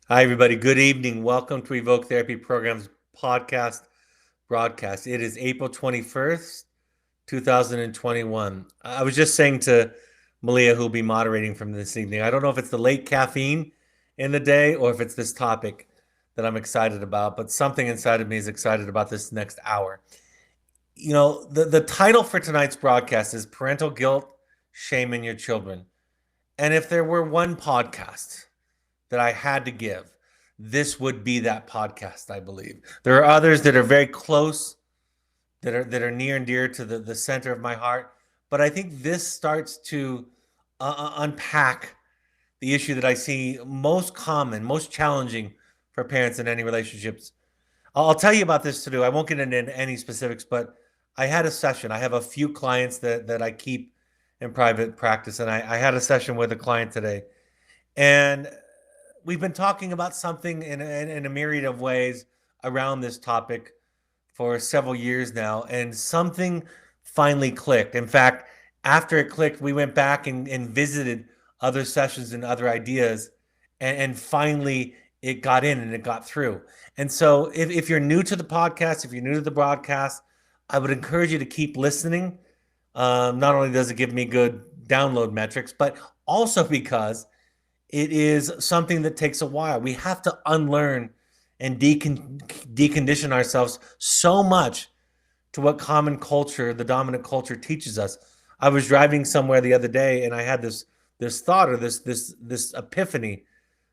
Hi, everybody. Good evening. Welcome to Evoke Therapy Program's podcast broadcast. It is April 21st, 2021. I was just saying to Malia, who'll be moderating from this evening, I don't know if it's the late caffeine in the day or if it's this topic that I'm excited about, but something inside of me is excited about this next hour. The title for tonight's broadcast is Parental Guilt, Shame in Your Children. And if there were one podcast that I had to give, this would be that podcast, I believe. There are others that are very close, that are near and dear to the center of my heart, but I think this starts to unpack the issue that I see most common, most challenging for parents in any relationships. I'll tell you about this too. I won't get into any specifics, but I had a session. I have a few clients that I keep in private practice, and I had a session with a client today, and we've been talking about something in a myriad of ways around this topic for several years now, and something finally clicked. In fact, after it clicked, we went back and visited other sessions and other ideas, and finally it got in and it got through. And so, if you're new to the podcast, if you're new to the broadcast, I would encourage you to keep listening. Not only does it give me good download metrics, but also because it is something that takes a while. We have to unlearn and decondition ourselves so much to what common culture, the dominant culture, teaches us. I was driving somewhere the other day, and I had this thought or this epiphany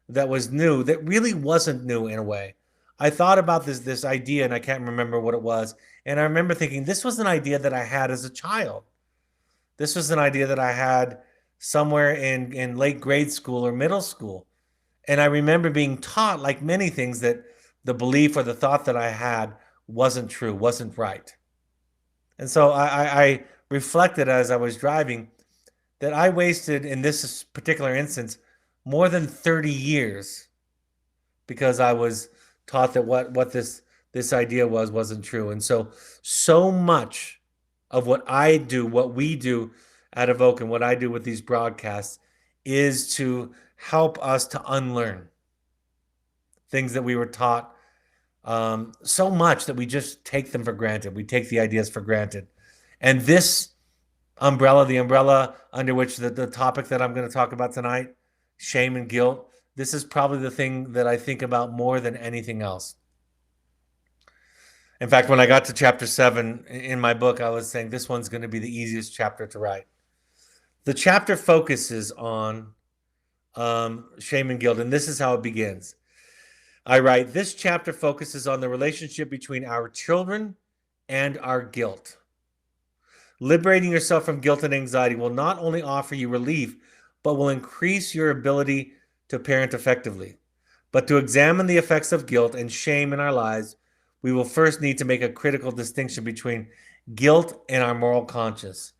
that was new, that really wasn't new in a way. I thought about this idea, and I can't remember what it was. And I remember thinking, this was an idea that I had as a child. This was an idea that I had somewhere in late grade school or middle school. And I remember being taught, like many things, that the belief or the thought that I had wasn't true, wasn't right. And so I reflected as I was driving that I wasted, in this particular instance, more than 30 years because I was taught that what this idea wasn't true. And so much of what I do, what we do at Evoke, and what I do with these broadcasts is to help us to unlearn things that we were taught so much that we just take them for granted. We take the ideas for granted. And this umbrella, the umbrella under which the topic that I'm going to talk about tonight, shame and guilt, this is probably the thing that I think about more than anything else. In fact, when I got to chapter 7 in my book, I was saying this one's going to be the easiest chapter to write. The chapter focuses on shame and guilt, and this is how it begins. I write, this chapter focuses on the relationship between our children and our guilt. Liberating yourself from guilt and anxiety will not only offer you relief, but will increase your ability to parent effectively. But to examine the effects of guilt and shame in our lives, we will first need to make a critical distinction between guilt and our moral conscience.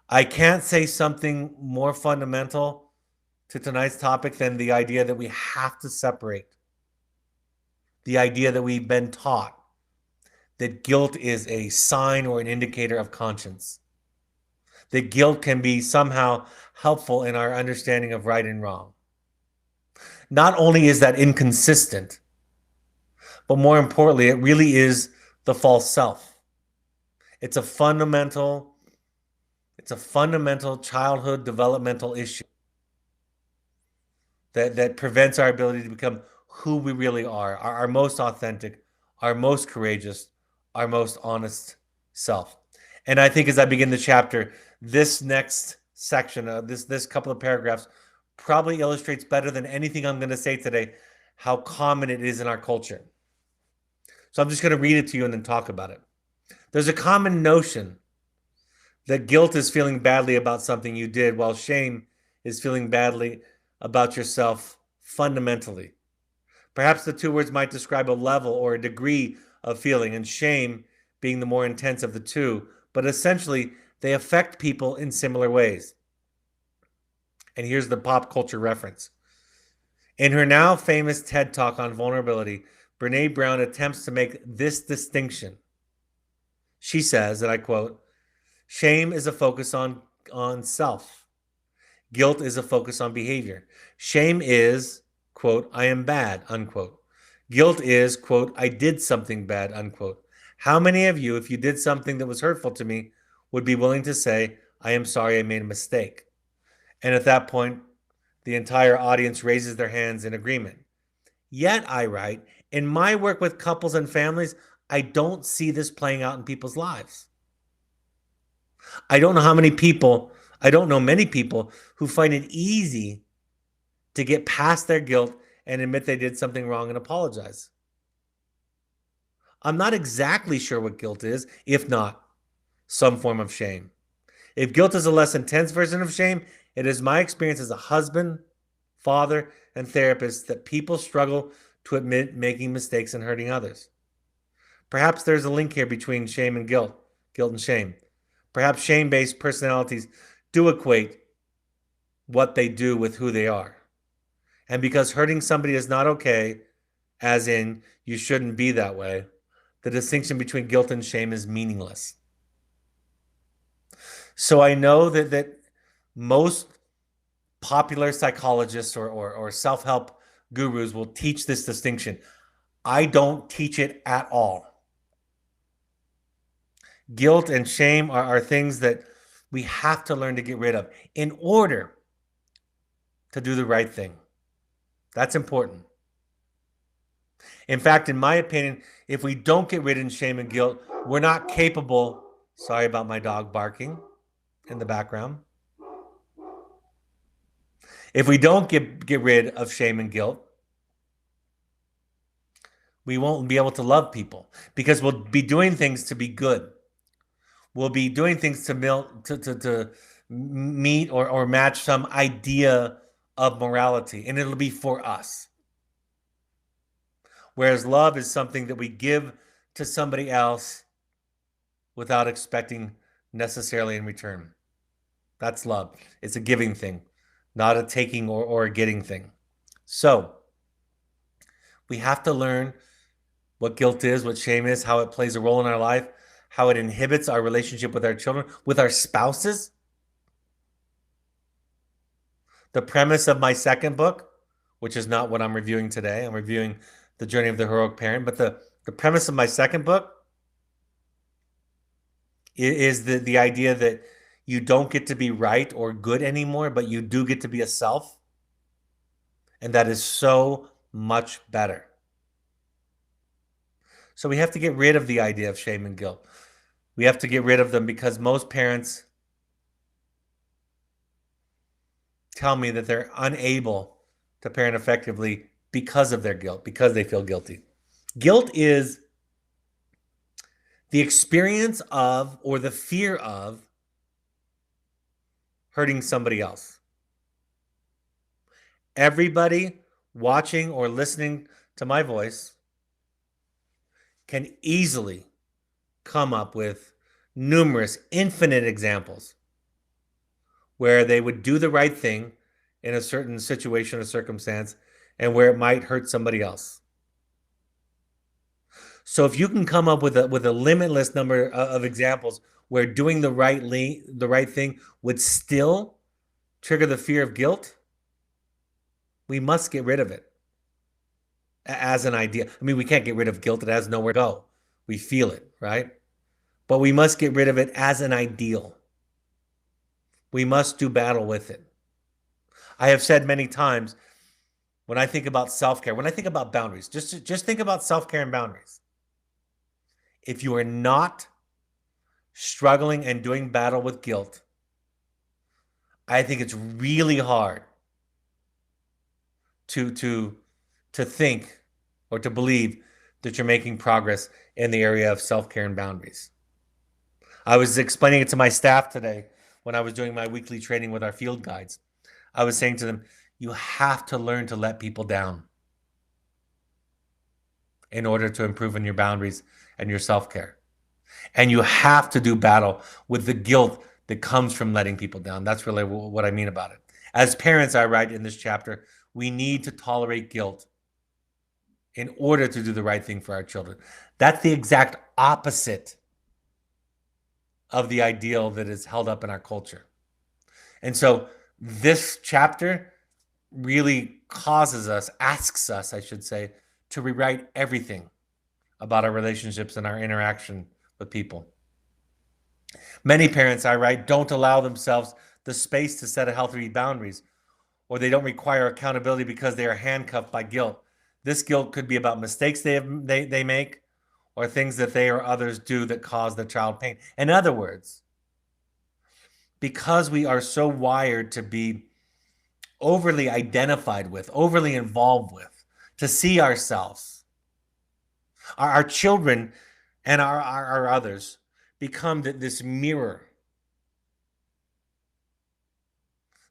I can't say something more fundamental to tonight's topic than the idea that we have to separate the idea that we've been taught that guilt is a sign or an indicator of conscience, that guilt can be somehow helpful in our understanding of right and wrong. Not only is that inconsistent, but more importantly, it really is the false self. It's a fundamental childhood developmental issue that prevents our ability to become who we really are, our most authentic, our most courageous, our most honest self. And I think as I begin the chapter, this next section, this couple of paragraphs, probably illustrates better than anything I'm going to say today how common it is in our culture. So I'm just going to read it to you and then talk about it. There's a common notion that guilt is feeling badly about something you did, while shame is feeling badly about yourself fundamentally. Perhaps the two words might describe a level or a degree of feeling, and shame being the more intense of the two, but essentially they affect people in similar ways. And here's the pop culture reference. In her now famous TED Talk on vulnerability, Brene Brown attempts to make this distinction. She says, and I quote, shame is a focus on self. Guilt is a focus on behavior. Shame is quote, I am bad, unquote. Guilt is, quote, I did something bad, unquote. How many of you, if you did something that was hurtful to me, would be willing to say, I am sorry I made a mistake? And at that point, the entire audience raises their hands in agreement. Yet, I write, in my work with couples and families, I don't see this playing out in people's lives. I don't know many people who find it easy to get past their guilt and admit they did something wrong and apologize. I'm not exactly sure what guilt is, if not some form of shame. If guilt is a less intense version of shame, it is my experience as a husband, father, and therapist that people struggle to admit making mistakes and hurting others. Perhaps there's a link here between shame and guilt and shame. Perhaps shame-based personalities do equate what they do with who they are. And because hurting somebody is not okay, as in you shouldn't be that way, the distinction between guilt and shame is meaningless. So I know that most popular psychologists or self-help gurus will teach this distinction. I don't teach it at all. Guilt and shame are things that we have to learn to get rid of in order to do the right thing. That's important. In fact, in my opinion, if we don't get rid of shame and guilt, we're not capable. Sorry about my dog barking in the background. If we don't get rid of shame and guilt, we won't be able to love people because we'll be doing things to be good. We'll be doing things to meet or match some idea of morality, and it'll be for us. Whereas love is something that we give to somebody else without expecting necessarily in return. That's love. It's a giving thing, not a taking or a getting thing. So we have to learn what guilt is, what shame is, how it plays a role in our life, how it inhibits our relationship with our children, with our spouses. The premise of my second book, which is not what I'm reviewing today, I'm reviewing The Journey of the Heroic Parent, but the premise of my second book is the idea that you don't get to be right or good anymore, but you do get to be a self. And that is so much better. So we have to get rid of the idea of shame and guilt. We have to get rid of them because most parents tell me that they're unable to parent effectively because of their guilt, because they feel guilty. Guilt is the experience of or the fear of hurting somebody else. Everybody watching or listening to my voice can easily come up with numerous, infinite examples where they would do the right thing in a certain situation or circumstance and where it might hurt somebody else. So if you can come up with a limitless number of examples where doing the right thing would still trigger the fear of guilt, we must get rid of it as an idea. I mean, we can't get rid of guilt. It has nowhere to go. We feel it, right? But we must get rid of it as an ideal. We must do battle with it. I have said many times, when I think about self-care, when I think about boundaries, just think about self-care and boundaries. If you are not struggling and doing battle with guilt, I think it's really hard to think or to believe that you're making progress in the area of self-care and boundaries. I was explaining it to my staff today when I was doing my weekly training with our field guides. I was saying to them, you have to learn to let people down in order to improve on your boundaries and your self-care. And you have to do battle with the guilt that comes from letting people down. That's really what I mean about it. As parents, I write in this chapter, we need to tolerate guilt in order to do the right thing for our children. That's the exact opposite of the ideal that is held up in our culture. And so this chapter really causes us, asks us, I should say, to rewrite everything about our relationships and our interaction with people. Many parents, I write, don't allow themselves the space to set a healthy boundaries, or they don't require accountability because they are handcuffed by guilt. This guilt could be about mistakes they make, or things that they or others do that cause the child pain. In other words, because we are so wired to be overly identified with, overly involved with, to see ourselves, our children and our others become this mirror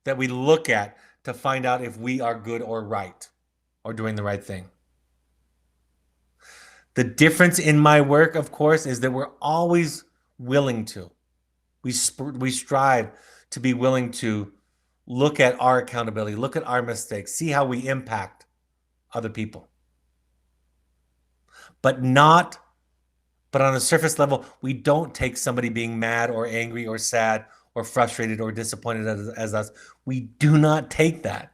that we look at to find out if we are good or right or doing the right thing. The difference in my work, of course, is that we're always willing to. We strive to be willing to look at our accountability, look at our mistakes, see how we impact other people. But on a surface level, we don't take somebody being mad or angry or sad or frustrated or disappointed as us. We do not take that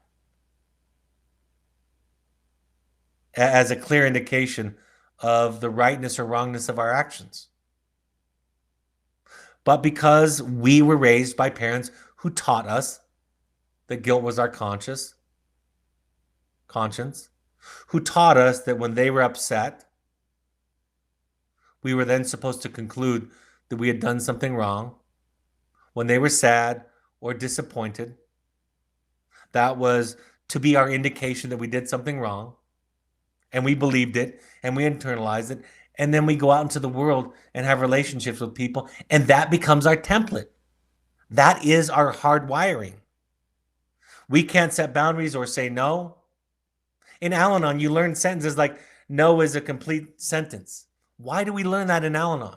as a clear indication of the rightness or wrongness of our actions. But because we were raised by parents who taught us that guilt was our conscience, who taught us that when they were upset, we were then supposed to conclude that we had done something wrong. When they were sad or disappointed, that was to be our indication that we did something wrong. And we believed it and we internalized it. And then we go out into the world and have relationships with people. And that becomes our template. That is our hard wiring. We can't set boundaries or say no. In Al-Anon, you learn sentences like no is a complete sentence. Why do we learn that in Al-Anon?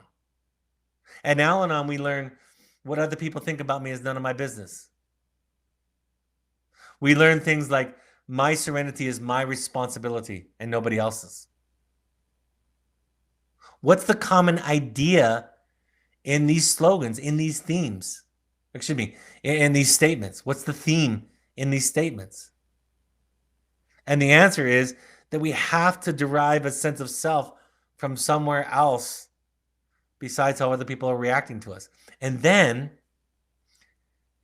In Al-Anon, we learn what other people think about me is none of my business. We learn things like my serenity is my responsibility and nobody else's. What's the common idea in these slogans, in these themes? Excuse me, in these statements? What's the theme in these statements? And the answer is that we have to derive a sense of self from somewhere else besides how other people are reacting to us. And then,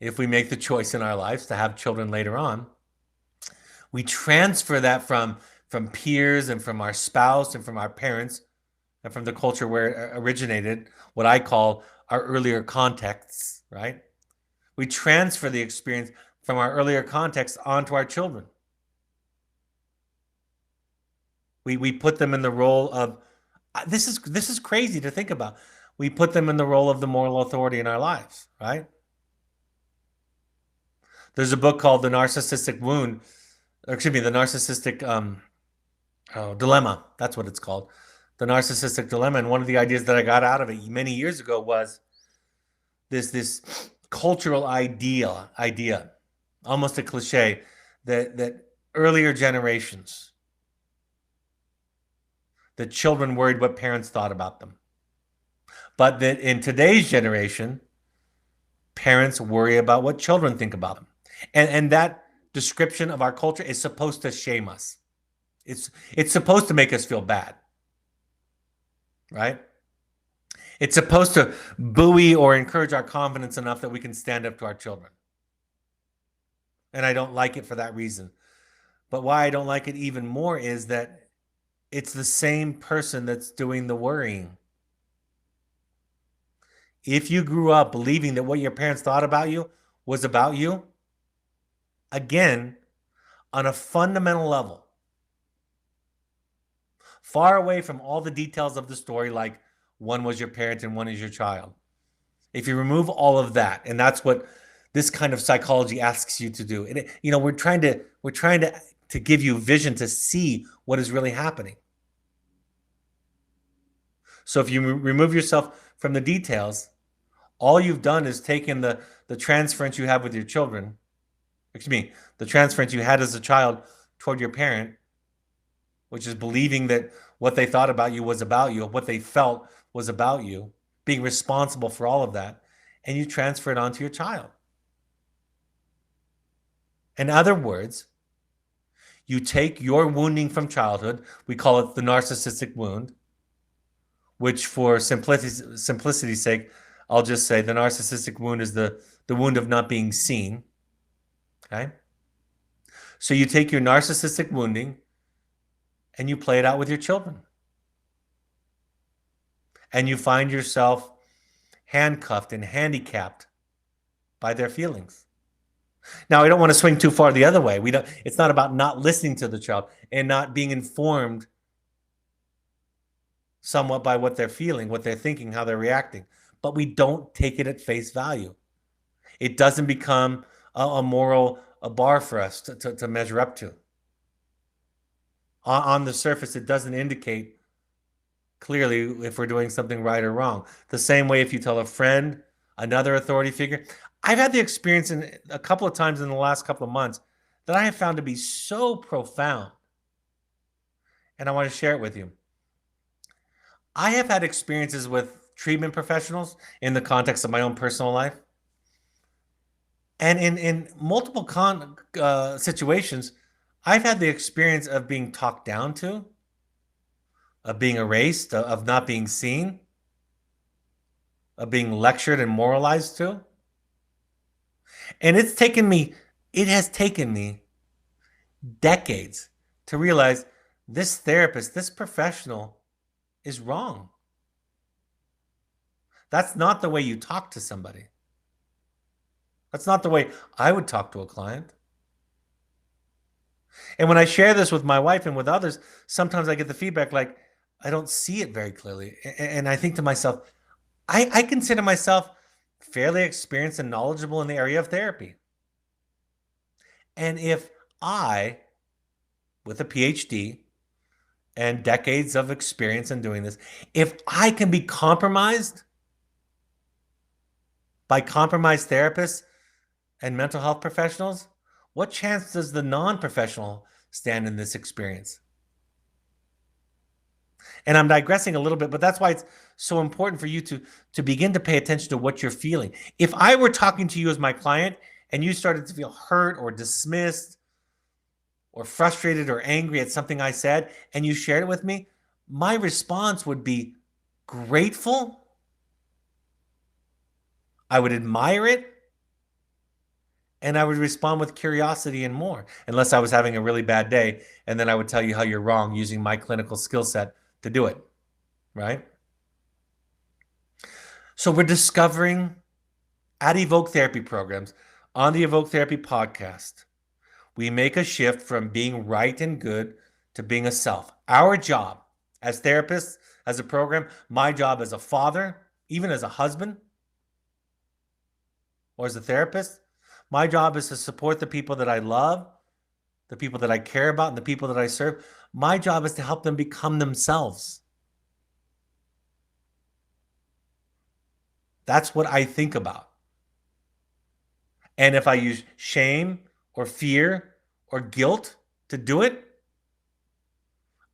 if we make the choice in our lives to have children later on, we transfer that from peers and from our spouse and from our parents and from the culture where it originated, what I call our earlier contexts, right? We transfer the experience from our earlier context onto our children. We put them in the role of, this is crazy to think about. We put them in the role of the moral authority in our lives, right? There's a book called The Narcissistic Wound, the Narcissistic Dilemma. That's what it's called. The Narcissistic Dilemma. And one of the ideas that I got out of it many years ago was this cultural idea, almost a cliche, that earlier generations, the children worried what parents thought about them. But that in today's generation, parents worry about what children think about them. And that description of our culture is supposed to shame us. It's supposed to make us feel bad, right? It's supposed to buoy or encourage our confidence enough that we can stand up to our children. And I don't like it for that reason. But why I don't like it even more is that it's the same person that's doing the worrying. If you grew up believing that what your parents thought about you was about you, again, on a fundamental level, far away from all the details of the story, like one was your parent and one is your child. If you remove all of that, and that's what this kind of psychology asks you to do. And we're trying to give you vision to see what is really happening. So if you remove yourself from the details, all you've done is taken the transference you have with your children, the transference you had as a child toward your parent, which is believing that what they thought about you was about you, what they felt was about you, being responsible for all of that, and you transfer it onto your child. In other words, You take your wounding from childhood, we call it the narcissistic wound, which for simplicity's sake, I'll just say the narcissistic wound is the wound of not being seen. Okay? So you take your narcissistic wounding and you play it out with your children. And you find yourself handcuffed and handicapped by their feelings. Now, I don't want to swing too far the other way. It's not about not listening to the child and not being informed somewhat by what they're feeling, what they're thinking, how they're reacting. But we don't take it at face value. It doesn't become a moral bar for us to measure up to. On the surface, it doesn't indicate clearly if we're doing something right or wrong. The same way if you tell a friend, another authority figure. I've had the experience a couple of times in the last couple of months that I have found to be so profound. And I want to share it with you. I have had experiences with treatment professionals in the context of my own personal life. And in multiple situations, I've had the experience of being talked down to, of being erased, of not being seen, of being lectured and moralized to. And it has taken me decades to realize this therapist, this professional is wrong. That's not the way you talk to somebody. That's not the way I would talk to a client. And when I share this with my wife and with others, sometimes I get the feedback like, I don't see it very clearly. And I think to myself, I consider myself fairly experienced and knowledgeable in the area of therapy. And if I, with a PhD and decades of experience in doing this, if I can be compromised by compromised therapists and mental health professionals, what chance does the non-professional stand in this experience? And I'm digressing a little bit, but that's why it's so important for you to begin to pay attention to what you're feeling. If I were talking to you as my client and you started to feel hurt or dismissed or frustrated or angry at something I said and you shared it with me, my response would be grateful. I would admire it. And I would respond with curiosity and more, unless I was having a really bad day. And then I would tell you how you're wrong using my clinical skill set to do it, right? So we're discovering at Evoke Therapy programs on the Evoke Therapy podcast, we make a shift from being right and good to being a self. Our job as therapists, as a program, my job as a father, even as a husband, or as a therapist, my job is to support the people that I love, the people that I care about, and the people that I serve. My job is to help them become themselves. That's what I think about. And if I use shame or fear or guilt to do it,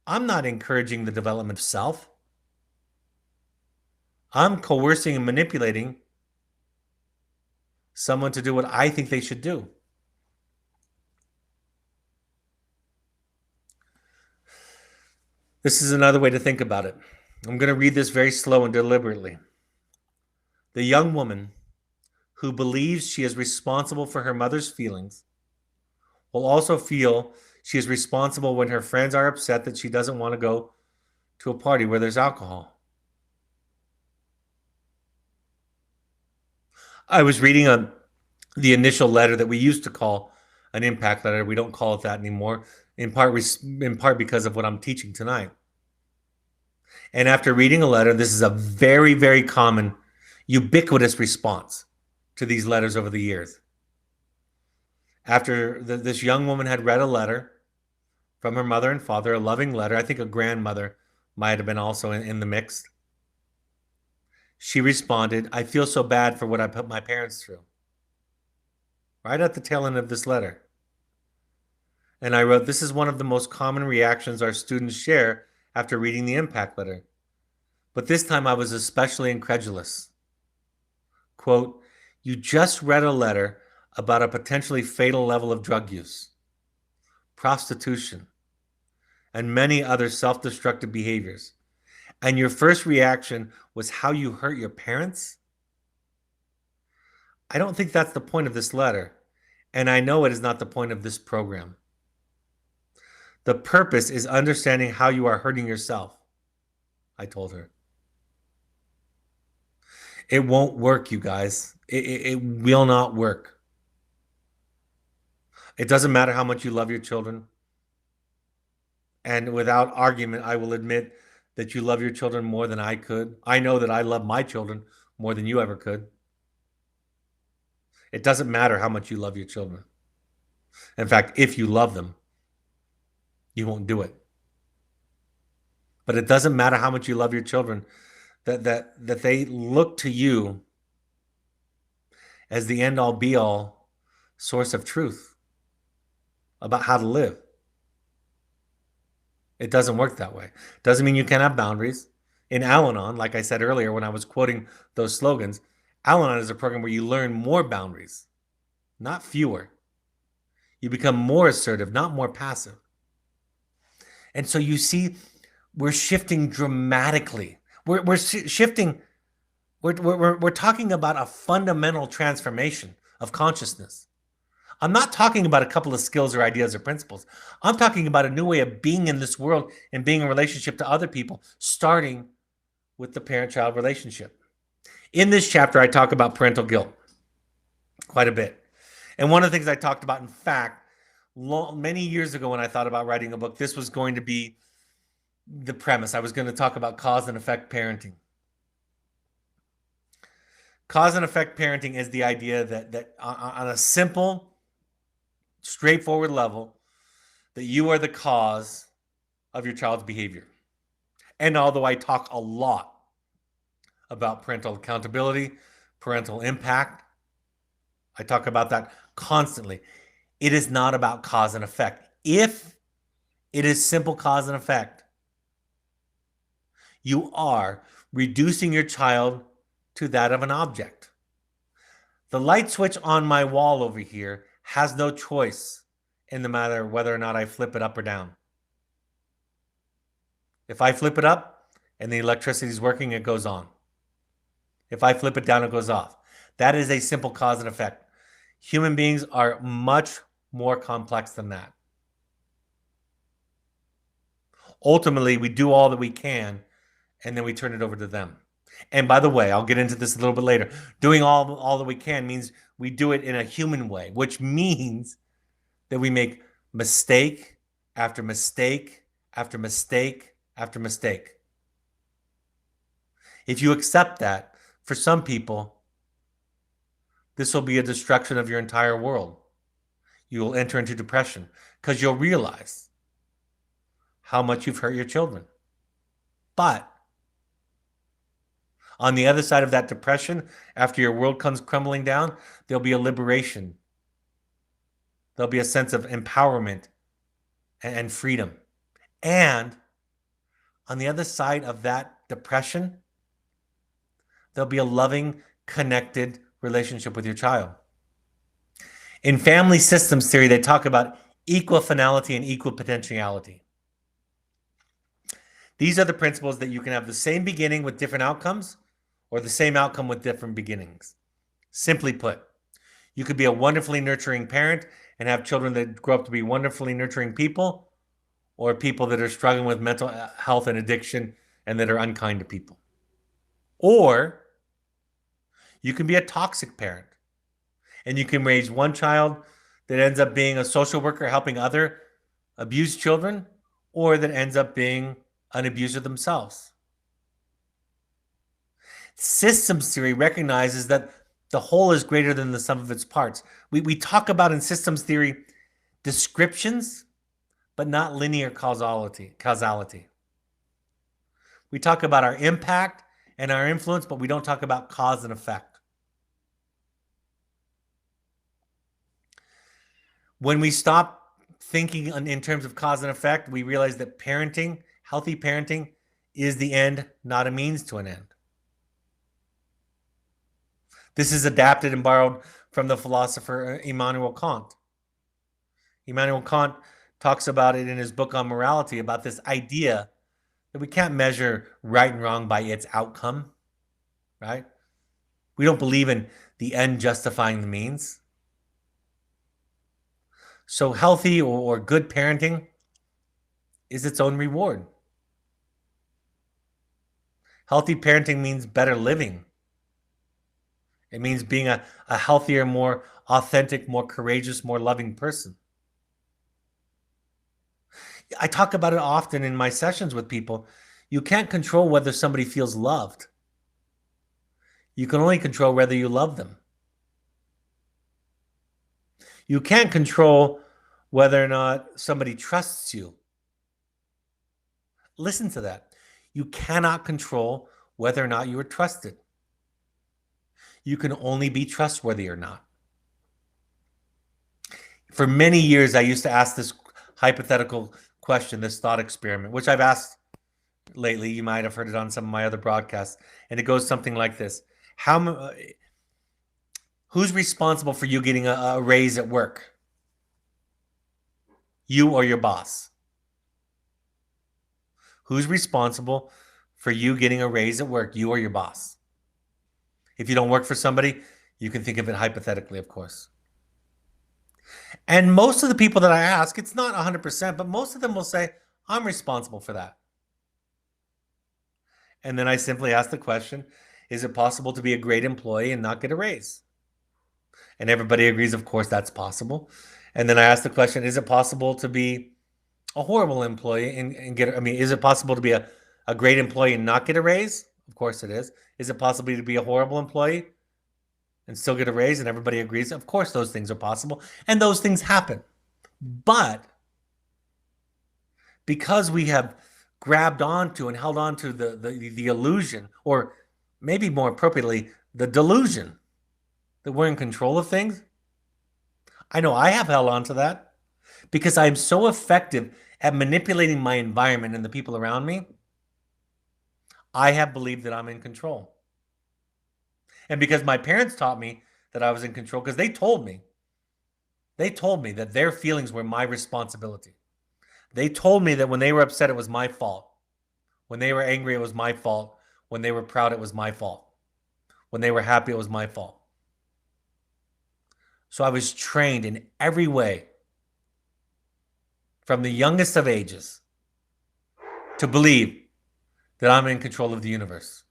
I'm not encouraging the development of self. I'm coercing and manipulating someone to do what I think they should do. This is another way to think about it. I'm going to read this very slow and deliberately. The young woman who believes she is responsible for her mother's feelings will also feel she is responsible when her friends are upset that she doesn't want to go to a party where there's alcohol. I was reading the initial letter that we used to call an impact letter. We don't call it that anymore, in part because of what I'm teaching tonight. And after reading a letter, this is a very, very common, ubiquitous response to these letters over the years. After this young woman had read a letter from her mother and father, a loving letter, I think a grandmother might have been also in the mix. She responded, "I feel so bad for what I put my parents through." Right at the tail end of this letter. And I wrote, "This is one of the most common reactions our students share after reading the impact letter. But this time I was especially incredulous." Quote, "You just read a letter about a potentially fatal level of drug use. prostitution, and many other self-destructive behaviors, and your first reaction was how you hurt your parents, I don't think that's the point of this letter, and I know it is not the point of this program. The purpose is understanding how you are hurting yourself, I told her. It won't work, you guys. It will not work. It doesn't matter how much you love your children. And without argument, I will admit that you love your children more than I could. I know that I love my children more than you ever could. It doesn't matter how much you love your children. In fact, if you love them, you won't do it. But it doesn't matter how much you love your children, that they look to you as the end-all be-all source of truth about how to live. It doesn't work that way. Doesn't mean you can't have boundaries. In Al-Anon, like I said earlier when I was quoting those slogans, Al-Anon is a program where you learn more boundaries, not fewer. You become more assertive, not more passive. And so you see, we're shifting dramatically. We're shifting. We're talking about a fundamental transformation of consciousness. I'm not talking about a couple of skills or ideas or principles. I'm talking about a new way of being in this world and being in relationship to other people, starting with the parent-child relationship. In this chapter, I talk about parental guilt quite a bit. And one of the things I talked about, in fact, many years ago when I thought about writing a book, this was going to be the premise. I was going to talk about cause and effect parenting. Cause and effect parenting is the idea that on a simple, straightforward level, that you are the cause of your child's behavior. And although I talk a lot about parental accountability, parental impact, I talk about that constantly. It is not about cause and effect. If it is simple cause and effect, you are reducing your child to that of an object. The light switch on my wall over here has no choice in the matter whether or not I flip it up or down. If I flip it up and the electricity is working, it goes on. If I flip it down, it goes off. That is a simple cause and effect. Human beings are much more complex than that. Ultimately, we do all that we can, and then we turn it over to them. And by the way, I'll get into this a little bit later. Doing all that we can means we do it in a human way, which means that we make mistake after mistake after mistake after mistake. If you accept that, for some people, this will be a destruction of your entire world. You will enter into depression because you'll realize how much you've hurt your children. But on the other side of that depression, after your world comes crumbling down, there'll be a liberation. There'll be a sense of empowerment and freedom. And on the other side of that depression, there'll be a loving, connected relationship with your child. In family systems theory, they talk about equal finality and equal potentiality. These are the principles that you can have the same beginning with different outcomes or the same outcome with different beginnings. Simply put, you could be a wonderfully nurturing parent and have children that grow up to be wonderfully nurturing people, or people that are struggling with mental health and addiction and that are unkind to people. Or you can be a toxic parent and you can raise one child that ends up being a social worker helping other abused children, or that ends up being an abuser themselves. Systems theory recognizes that the whole is greater than the sum of its parts. We talk about in systems theory descriptions, but not linear causality. We talk about our impact and our influence, but we don't talk about cause and effect. When we stop thinking in terms of cause and effect, we realize that parenting, healthy parenting, is the end, not a means to an end. This is adapted and borrowed from the philosopher Immanuel Kant. Immanuel Kant talks about it in his book on morality, about this idea that we can't measure right and wrong by its outcome, right? We don't believe in the end justifying the means. So healthy or good parenting is its own reward. Healthy parenting means better living. It means being a healthier, more authentic, more courageous, more loving person. I talk about it often in my sessions with people. You can't control whether somebody feels loved. You can only control whether you love them. You can't control whether or not somebody trusts you. Listen to that. You cannot control whether or not you are trusted. You can only be trustworthy or not. For many years, I used to ask this hypothetical question, this thought experiment, which I've asked lately. You might have heard it on some of my other broadcasts. And it goes something like this. Who's responsible for you getting a raise at work? You or your boss? Who's responsible for you getting a raise at work? You or your boss? If you don't work for somebody, you can think of it hypothetically, of course. And most of the people that I ask, it's not 100%, but most of them will say, I'm responsible for that. And then I simply ask the question, is it possible to be a great employee and not get a raise? And everybody agrees, of course, that's possible. And then I ask the question, is it possible to be a horrible employee and get, is it possible to be a great employee and not get a raise? Of course it is. Is it possible to be a horrible employee and still get a raise? And everybody agrees. Of course, those things are possible. And those things happen. But because we have grabbed onto and held onto the illusion, or maybe more appropriately, the delusion that we're in control of things. I know I have held on to that because I'm so effective at manipulating my environment and the people around me. I have believed that I'm in control. And because my parents taught me that I was in control, because they told me that their feelings were my responsibility. They told me that when they were upset, it was my fault. When they were angry, it was my fault. When they were proud, it was my fault. When they were happy, it was my fault. So I was trained in every way, from the youngest of ages, to believe that I'm in control of the universe.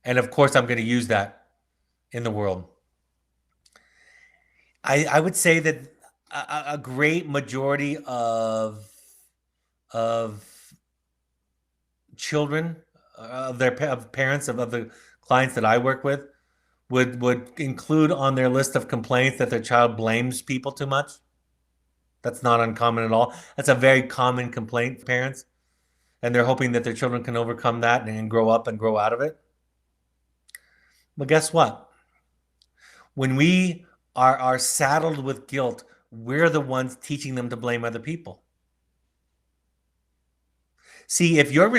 And of course, I'm going to use that in the world. I would say that a great majority of children, of parents, of the clients that I work with, would include on their list of complaints that their child blames people too much. That's not uncommon at all. That's a very common complaint for parents. And they're hoping that their children can overcome that and grow up and grow out of it. But guess what? When we are saddled with guilt, we're the ones teaching them to blame other people. See, if your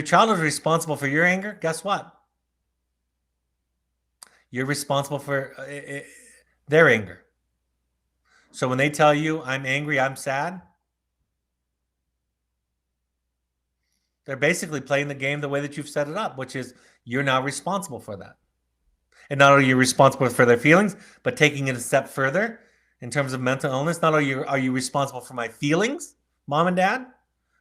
child is responsible for your anger, guess what? You're responsible for their anger. So when they tell you, I'm angry, I'm sad, they're basically playing the game the way that you've set it up, which is you're now responsible for that. And not only are you responsible for their feelings, but taking it a step further in terms of mental illness, not only are you responsible for my feelings, mom and dad,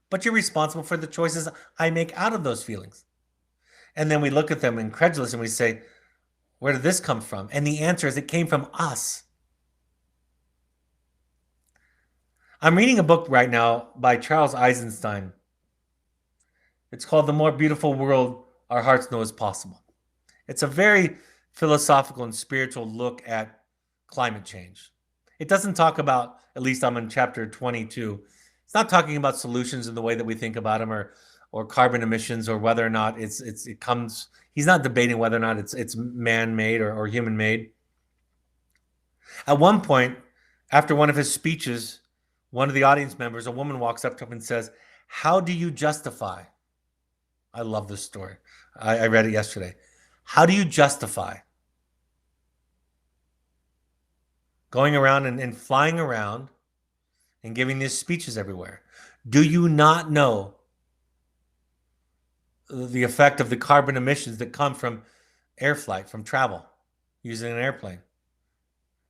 but you're responsible for the choices I make out of those feelings. And then we look at them incredulous and we say, where did this come from? And the answer is it came from us. I'm reading a book right now by Charles Eisenstein. It's called The More Beautiful World Our Hearts Know Is Possible. It's a very philosophical and spiritual look at climate change. It doesn't talk about, at least I'm in chapter 22, it's not talking about solutions in the way that we think about them, or carbon emissions, or whether or not he's not debating whether or not it's man-made or human-made. At one point, after one of his speeches, one of the audience members, a woman, walks up to him and says, how do you justify? I love this story. I read it yesterday. How do you justify going around and flying around and giving these speeches everywhere. Do you not know the effect of the carbon emissions that come from air flight, from travel, using an airplane?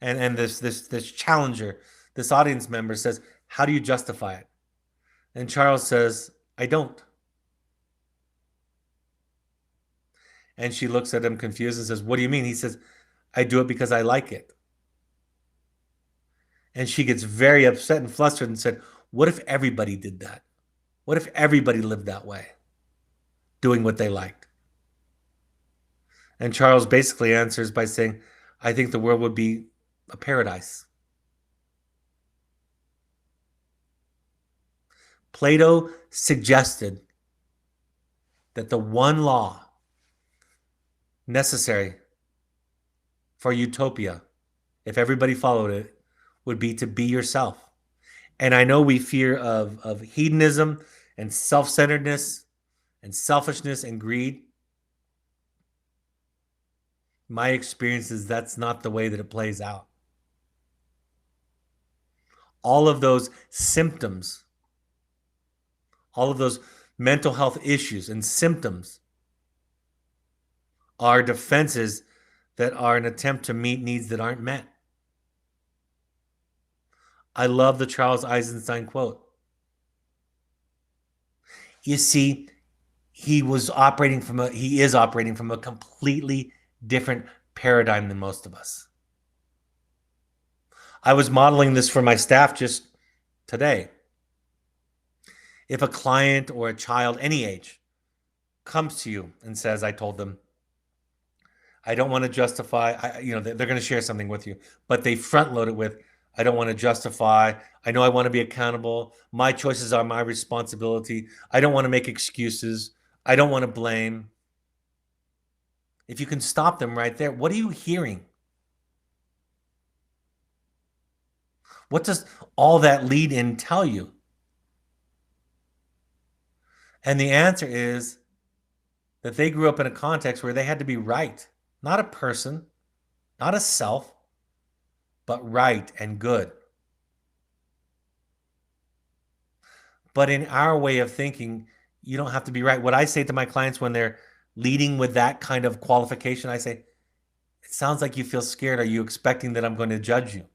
And this challenger, this audience member says, how do you justify it? And Charles says, I don't. And she looks at him confused and says, what do you mean? He says, I do it because I like it. And she gets very upset and flustered and said, what if everybody did that? What if everybody lived that way, doing what they liked? And Charles basically answers by saying, I think the world would be a paradise. Plato suggested that the one law necessary for utopia, if everybody followed it, would be to be yourself. And I know we fear of hedonism and self-centeredness and selfishness and greed. My experience is that's not the way that it plays out. All of those symptoms, all of those mental health issues and symptoms are defenses that are an attempt to meet needs that aren't met. I love the Charles Eisenstein quote. You see, he is operating from a completely different paradigm than most of us. I was modeling this for my staff just today. If a client or a child, any age, comes to you and says, I told them, I don't want to justify, they're going to share something with you, but they front load it with, I don't want to justify. I know I want to be accountable. My choices are my responsibility. I don't want to make excuses. I don't want to blame. If you can stop them right there, what are you hearing? What does all that lead in tell you? And the answer is that they grew up in a context where they had to be right, not a person, not a self, but right and good. But in our way of thinking, you don't have to be right. What I say to my clients when they're leading with that kind of qualification, I say, it sounds like you feel scared. Are you expecting that I'm going to judge you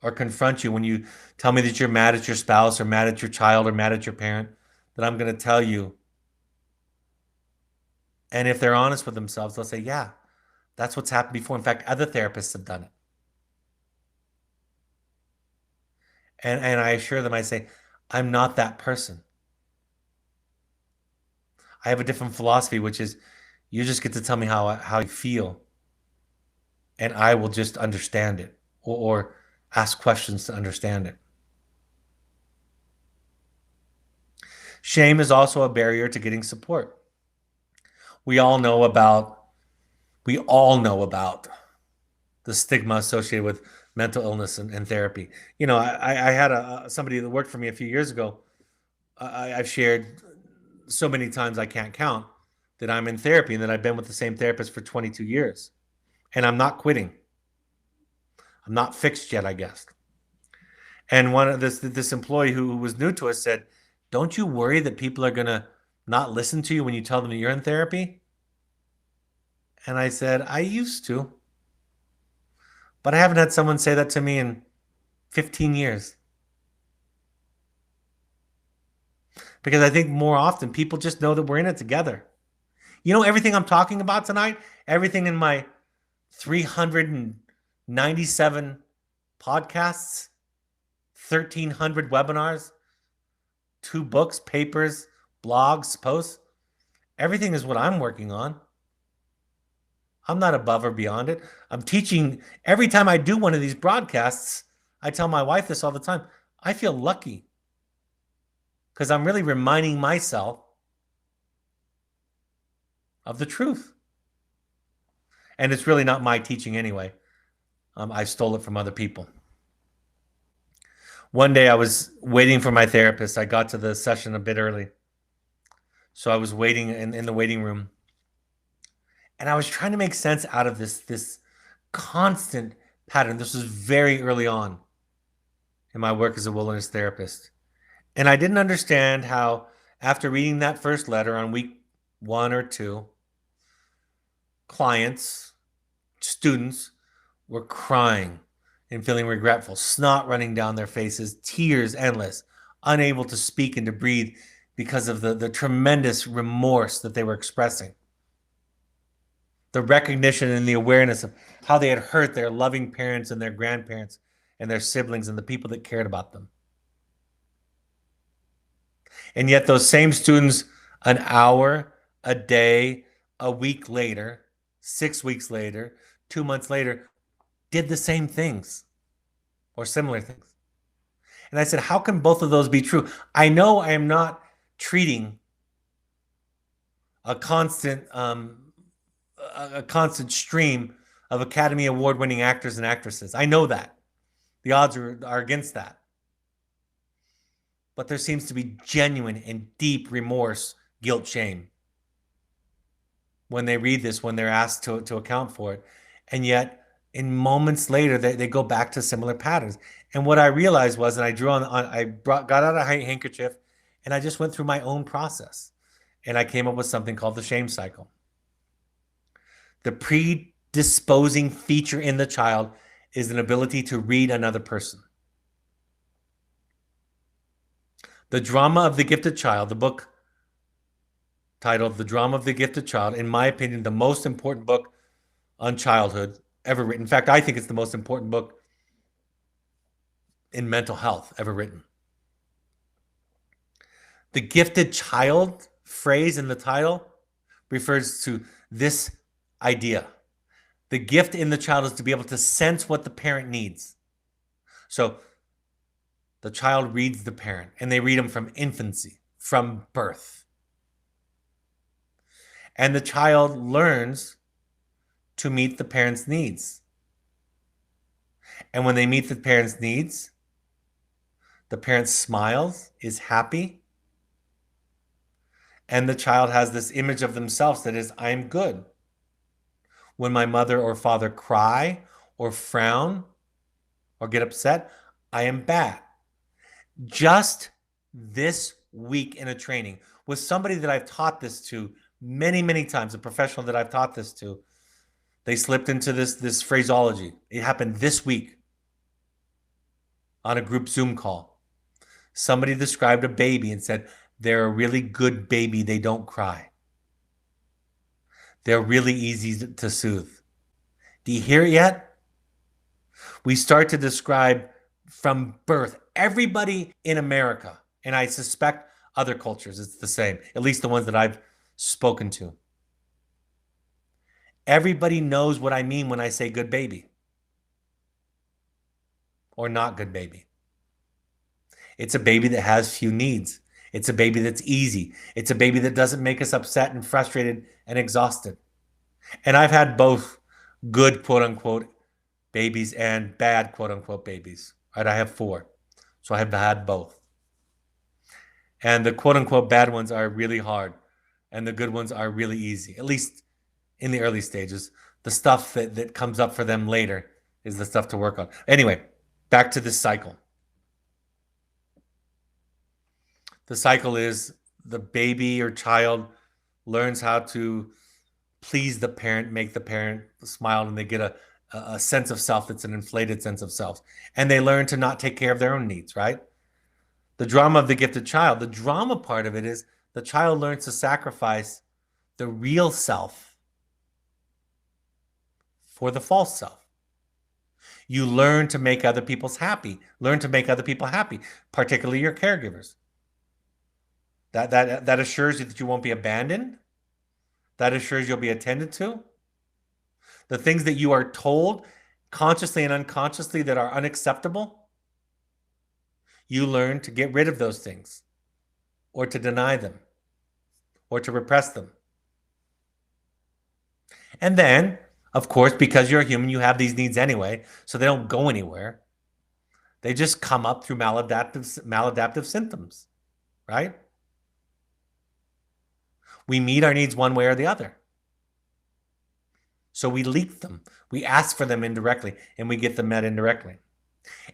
or confront you when you tell me that you're mad at your spouse or mad at your child or mad at your parent, that I'm going to tell you? And if they're honest with themselves, they'll say, yeah, that's what's happened before. In fact, other therapists have done it. And I assure them, I say, I'm not that person. I have a different philosophy, which is you just get to tell me how you feel, and I will just understand it or ask questions to understand it. Shame is also a barrier to getting support. We all know about the stigma associated with mental illness and therapy. I had somebody that worked for me a few years ago. I've shared so many times I can't count that I'm in therapy and that I've been with the same therapist for 22 years. And I'm not quitting. I'm not fixed yet, I guess. And one of this employee who was new to us said, don't you worry that people are going to not listen to you when you tell them that you're in therapy? And I said, I used to. But I haven't had someone say that to me in 15 years. Because I think more often people just know that we're in it together. Everything I'm talking about tonight, everything in my 397 podcasts, 1,300 webinars, 2 books, papers, blogs, posts, everything is what I'm working on. I'm not above or beyond it. I'm teaching. Every time I do one of these broadcasts, I tell my wife this all the time. I feel lucky because I'm really reminding myself of the truth. And it's really not my teaching anyway. I stole it from other people. One day I was waiting for my therapist. I got to the session a bit early. So I was waiting in the waiting room. And I was trying to make sense out of this constant pattern. This was very early on in my work as a wilderness therapist. And I didn't understand how, after reading that first letter on week 1 or 2, clients, students were crying and feeling regretful, snot running down their faces, tears endless, unable to speak and to breathe because of the tremendous remorse that they were expressing. The recognition and the awareness of how they had hurt their loving parents and their grandparents and their siblings and the people that cared about them. And yet those same students, an hour, a day, a week later, 6 weeks later, 2 months later, did the same things or similar things. And I said, how can both of those be true? I know I am not treating a constant stream of Academy Award-winning actors and actresses. I know that. The odds are against that. But there seems to be genuine and deep remorse, guilt, shame when they read this, when they're asked to account for it. And yet, in moments later, they go back to similar patterns. And what I realized was, and I drew got out a handkerchief, and I just went through my own process. And I came up with something called the shame cycle. The predisposing feature in the child is an ability to read another person. The Drama of the Gifted Child, the book titled The Drama of the Gifted Child, in my opinion, the most important book on childhood ever written. In fact, I think it's the most important book in mental health ever written. The gifted child phrase in the title refers to this idea. The gift in the child is to be able to sense what the parent needs. So the child reads the parent, and they read them from infancy, from birth. And the child learns to meet the parent's needs. And when they meet the parent's needs, the parent smiles, is happy, and the child has this image of themselves that is, I'm good. When my mother or father cry or frown or get upset, I am bad. Just this week in a training with somebody that I've taught this to many, many times, a professional that I've taught this to, they slipped into this phraseology. It happened this week on a group Zoom call. Somebody described a baby and said, they're a really good baby. They don't cry. They're really easy to soothe. Do you hear it yet? We start to describe from birth, everybody in America, and I suspect other cultures, it's the same, at least the ones that I've spoken to. Everybody knows what I mean when I say good baby or not good baby. It's a baby that has few needs. It's a baby that's easy. It's a baby that doesn't make us upset and frustrated and exhausted. And I've had both good, quote unquote, babies and bad, quote unquote, babies. Right? I have 4. So I have had both. And the quote unquote bad ones are really hard. And the good ones are really easy, at least in the early stages. The stuff that comes up for them later is the stuff to work on. Anyway, back to this cycle. The cycle is the baby or child learns how to please the parent, make the parent smile, and they get a sense of self that's an inflated sense of self. And they learn to not take care of their own needs, right? The drama of the gifted child, the drama part of it is the child learns to sacrifice the real self for the false self. You learn to make other people happy, particularly your caregivers. That assures you that you won't be abandoned. That assures you'll be attended to. The things that you are told consciously and unconsciously that are unacceptable, you learn to get rid of those things or to deny them or to repress them. And then, of course, because you're a human, you have these needs anyway, so they don't go anywhere. They just come up through maladaptive symptoms, right? We meet our needs one way or the other. So we leak them. We ask for them indirectly, and we get them met indirectly.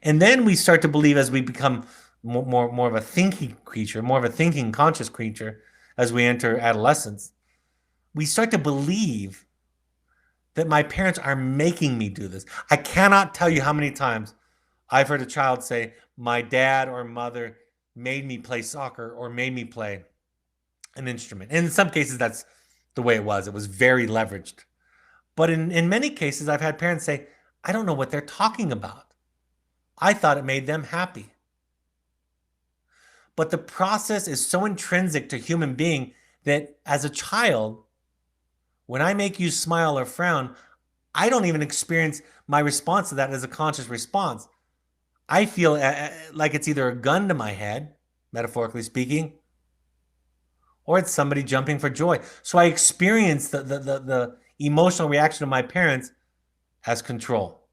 And then we start to believe, as we become more of a thinking creature, more of a thinking conscious creature, as we enter adolescence, we start to believe that my parents are making me do this. I cannot tell you how many times I've heard a child say, my dad or mother made me play soccer or made me play an instrument. And in some cases, that's the way it was. It was very leveraged. But in many cases, I've had parents say, I don't know what they're talking about. I thought it made them happy. But the process is so intrinsic to human being that as a child, when I make you smile or frown, I don't even experience my response to that as a conscious response. I feel like it's either a gun to my head, metaphorically speaking, or it's somebody jumping for joy. So I experience the emotional reaction of my parents as control.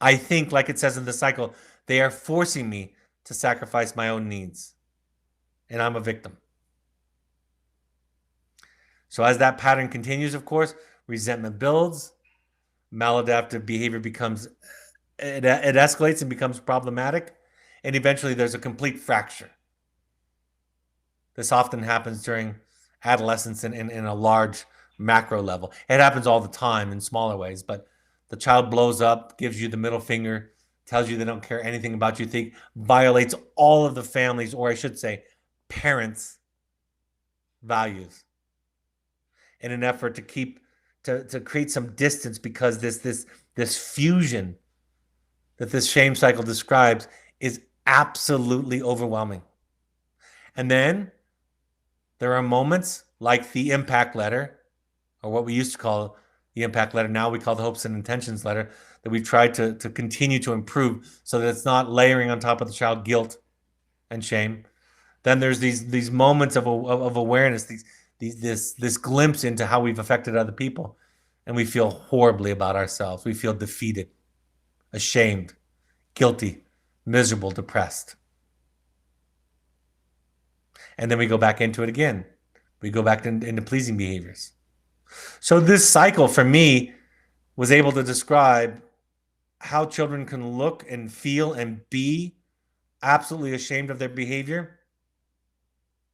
I think, like it says in the cycle, they are forcing me to sacrifice my own needs, and I'm a victim. So as that pattern continues, of course, resentment builds, maladaptive behavior becomes, it escalates and becomes problematic, and eventually there's a complete fracture. This often happens during adolescence in a large macro level. It happens all the time in smaller ways, but the child blows up, gives you the middle finger, tells you they don't care anything about you, think violates all of the family's, or I should say, parents' values, in an effort to keep to create some distance, because this fusion that this shame cycle describes is absolutely overwhelming. And then there are moments like the impact letter, or what we used to call the impact letter, now we call the hopes and intentions letter, that we've tried to continue to improve so that it's not layering on top of the child guilt and shame. Then there's these moments of awareness, this glimpse into how we've affected other people, and we feel horribly about ourselves. We feel defeated, ashamed, guilty, miserable, depressed. And then we go back into it again. We go back into pleasing behaviors. So this cycle, for me, was able to describe how children can look and feel and be absolutely ashamed of their behavior,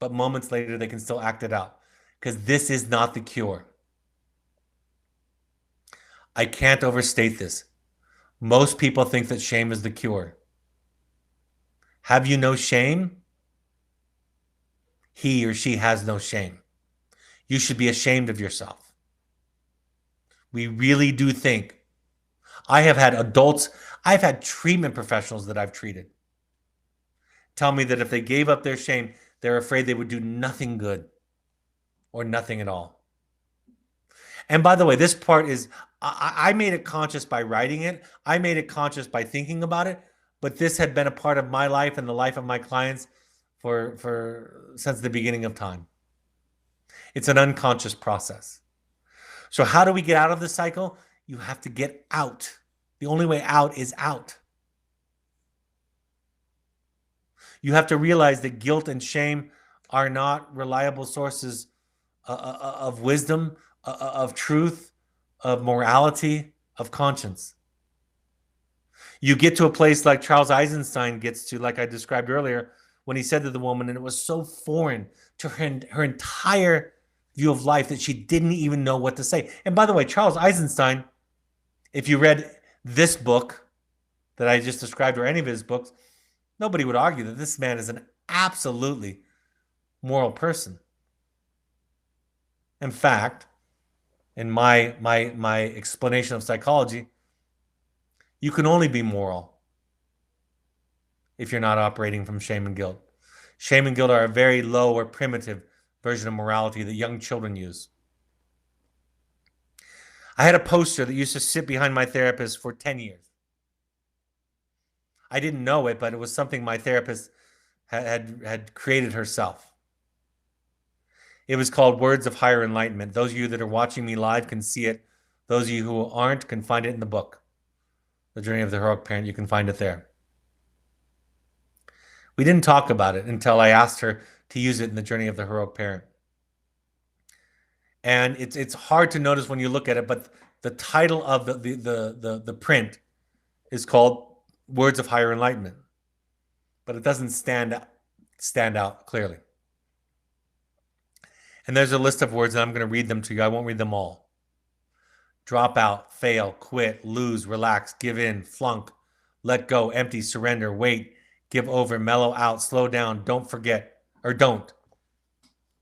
but moments later they can still act it out, because this is not the cure. I can't overstate this. Most people think that shame is the cure. Have you no shame? He or she has no shame. You should be ashamed of yourself. We really do think. I have had adults, I've had treatment professionals that I've treated tell me that if they gave up their shame, they're afraid they would do nothing good or nothing at all. And by the way, this part is, I made it conscious by writing it. I made it conscious by thinking about it. But this had been a part of my life and the life of my clients since the beginning of time. It's an unconscious process. So how do we get out of the cycle? You have to get out. The only way out is out. You have to realize that guilt and shame are not reliable sources of wisdom, of truth, of morality, of conscience. You get to a place like Charles Eisenstein gets to, like I described earlier, when he said to the woman, and it was so foreign to her entire view of life that she didn't even know what to say. And by the way, Charles Eisenstein, if you read this book that I just described, or any of his books, nobody would argue that this man is an absolutely moral person. In fact, in my explanation of psychology, you can only be moral if you're not operating from shame and guilt. Shame and guilt are a very low or primitive version of morality that young children use. I had a poster that used to sit behind my therapist for 10 years. I didn't know it, but it was something my therapist had created herself. It was called Words of Higher Enlightenment. Those of you that are watching me live can see it. Those of you who aren't can find it in the book, The Journey of the Heroic Parent. You can find it there. We didn't talk about it until I asked her to use it in The Journey of the Heroic Parent. And it's hard to notice when you look at it, but the title of the print is called Words of Higher Enlightenment, but it doesn't stand out clearly. And there's a list of words, and I'm going to read them to you. I won't read them all. Drop out, fail, quit, lose, relax, give in, flunk, let go, empty, surrender, wait, give over, mellow out, slow down, don't forget, or don't,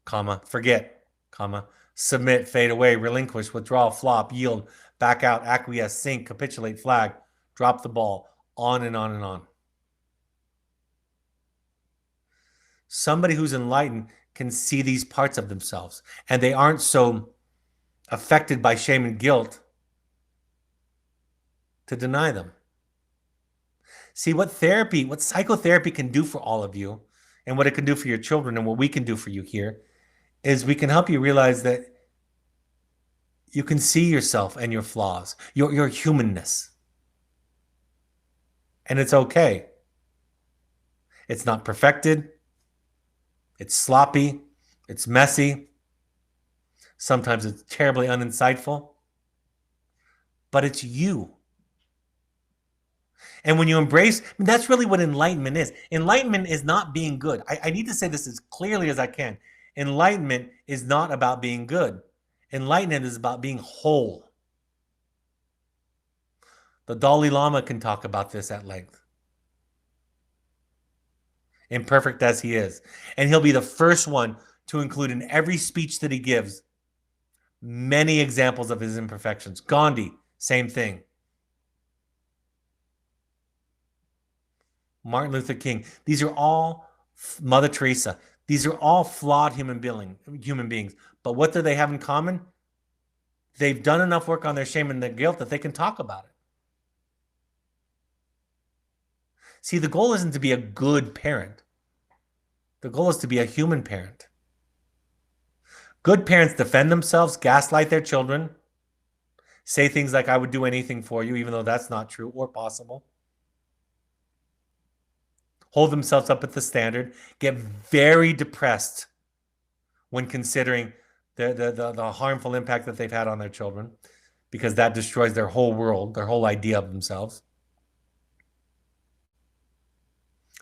comma, forget, comma, submit, fade away, relinquish, withdraw, flop, yield, back out, acquiesce, sink, capitulate, flag, drop the ball, on and on and on. Somebody who's enlightened can see these parts of themselves, and they aren't so affected by shame and guilt to deny them. See, what psychotherapy can do for all of you, and what it can do for your children, and what we can do for you here, is we can help you realize that you can see yourself and your flaws, your humanness. And it's okay. It's not perfected. It's sloppy. It's messy. Sometimes it's terribly uninsightful. But it's you. And when you embrace, that's really what enlightenment is. Enlightenment is not being good. I need to say this as clearly as I can. Enlightenment is not about being good. Enlightenment is about being whole. The Dalai Lama can talk about this at length. Imperfect as he is. And he'll be the first one to include in every speech that he gives many examples of his imperfections. Gandhi, same thing. Martin Luther King. These are all, Mother Teresa. These are all flawed human beings. But what do they have in common? They've done enough work on their shame and their guilt that they can talk about it. See, the goal isn't to be a good parent. The goal is to be a human parent. Good parents defend themselves, gaslight their children, say things like, I would do anything for you, even though that's not true or possible. Hold themselves up at the standard, get very depressed when considering the harmful impact that they've had on their children, because that destroys their whole world, their whole idea of themselves.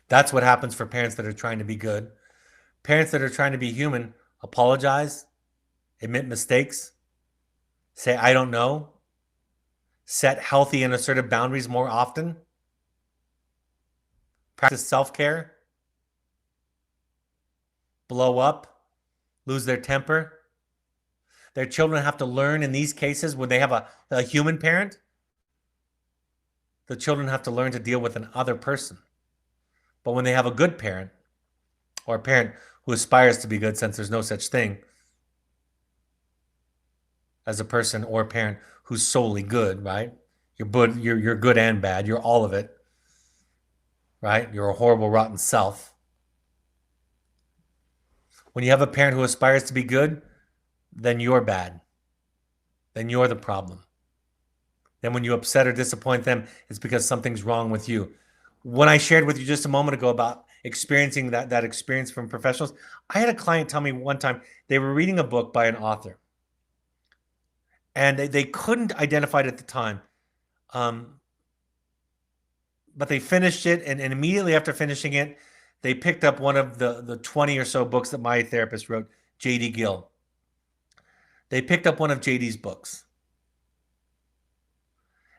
That's what happens for parents that are trying to be good. Parents that are trying to be human apologize, admit mistakes, say, I don't know, set healthy and assertive boundaries more often, practice self-care, blow up, lose their temper. Their children have to learn in these cases when they have a human parent, the children have to learn to deal with another person. But when they have a good parent, or a parent who aspires to be good, since there's no such thing as a person or a parent who's solely good, right? You're good and bad. You're all of it, right? You're a horrible, rotten self. When you have a parent who aspires to be good, then you're bad. Then you're the problem. Then when you upset or disappoint them, it's because something's wrong with you. When I shared with you just a moment ago about experiencing that experience from professionals, I had a client tell me one time they were reading a book by an author, and they couldn't identify it at the time, but they finished it, and immediately after finishing it, they picked up one of the 20 or so books that my therapist wrote, J.D. Gill. They picked up one of J.D.'s books,